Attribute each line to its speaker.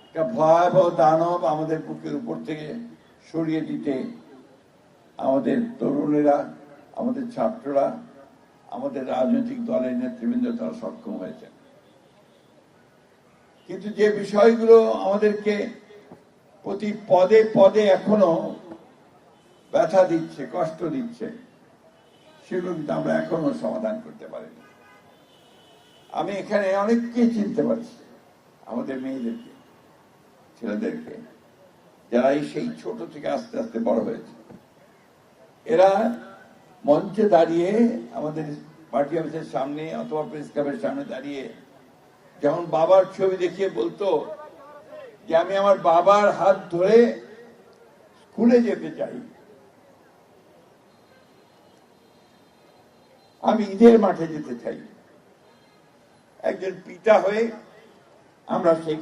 Speaker 1: একটা ভয়াবহ দানব আমাদের বুকের উপর থেকে সরিয়ে দিতে আমাদের তরুণেরা, আমাদের ছাত্ররা, আমাদের রাজনৈতিক দলের নেতৃবৃন্দ তারা সক্ষম হয়েছে। কিন্তু যে বিষয়গুলো আমাদেরকে প্রতি পদে পদে এখনো ব্যথা দিচ্ছে, কষ্ট দিচ্ছে, সেগুলো কিন্তু আমরা এখনো সমাধান করতে পারিনি। আমি এখানে অনেককেই চিনতে পারছি, আমাদের মেয়েদেরকে, ছেলেদেরকে, যারা সেই ছোট থেকে আস্তে আস্তে বড় হয়েছে। এরা মঞ্চে দাঁড়িয়ে আমাদের পার্টি অফিসের সামনে অথবা প্রেস ক্লাবের সামনে দাঁড়িয়ে যখন বাবার ছবি দেখিয়ে বলতো যে আমি আমার বাবার হাত ধরে স্কুলে যেতে চাই, আমি ঈদের মাঠে যেতে চাই, একজন পিতা হয়ে আমরা সেই